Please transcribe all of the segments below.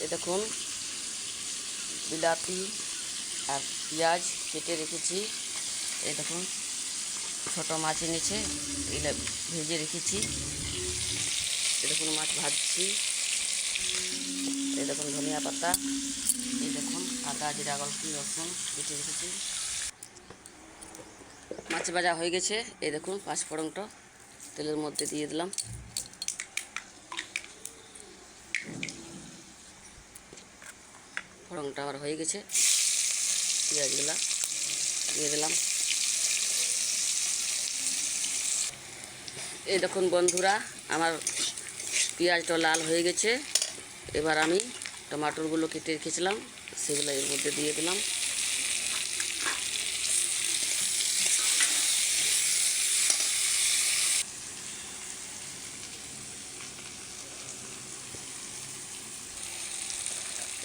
এই দেখুন বিলাতি আর পেঁয়াজ কেটে রেখেছি। এই দেখুন ছোটো মাছ এনেছে, এগুলো ভেজে রেখেছি। এই দেখুন মাছ ভাজছি। এই দেখুন ধনিয়া পাতা, এই দেখুন আদা জিরা গলকি রসুন কেটে রেখেছি। মাছ ভাজা হয়ে গেছে। এই দেখুন পাঁচফোড়নটা তেলের মধ্যে দিয়ে দিলাম। ফোড়নটা আবার হয়ে গেছে, পেঁয়াজগুলা দিয়ে দিলাম। এই দেখুন বন্ধুরা, আমার পেঁয়াজটা লাল হয়ে গেছে। এবার আমি টমাটোরগুলো কেটে রেখেছিলাম, সেগুলো এর মধ্যে দিয়ে দিলাম।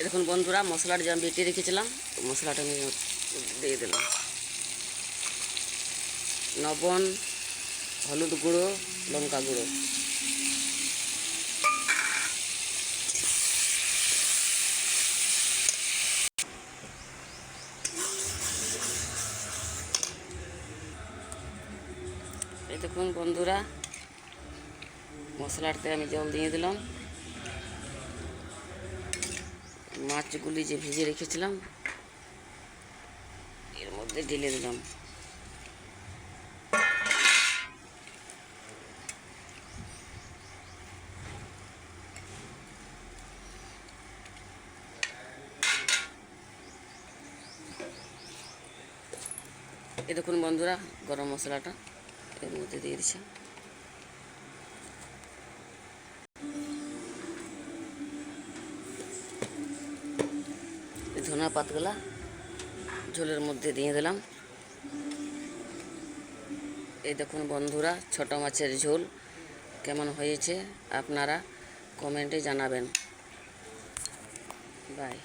দেখুন বন্ধুরা, মশলাটা যে আমি বেটে রেখেছিলাম মশলাটা আমি দিয়ে দিলাম। লবণ, হলুদ গুঁড়ো, লঙ্কা গুঁড়ো। এই দেখুন বন্ধুরা, মশলাটাতে আমি জল দিয়ে দিলাম। মাছগুলি যে ভেজে রেখেছিলাম এর মধ্যে ঢেলে দিলাম। এই দেখুন বন্ধুরা, গরম মশলাটা এর মধ্যে দিয়ে দিচ্ছি। ধনিয়া পাতাগুলা ঝোলের মধ্যে দিয়ে দিলাম। এই দেখুন বন্ধুরা, ছোটো মাছের ঝোল কেমন হয়েছে আপনারা কমেন্টে জানাবেন। বাই।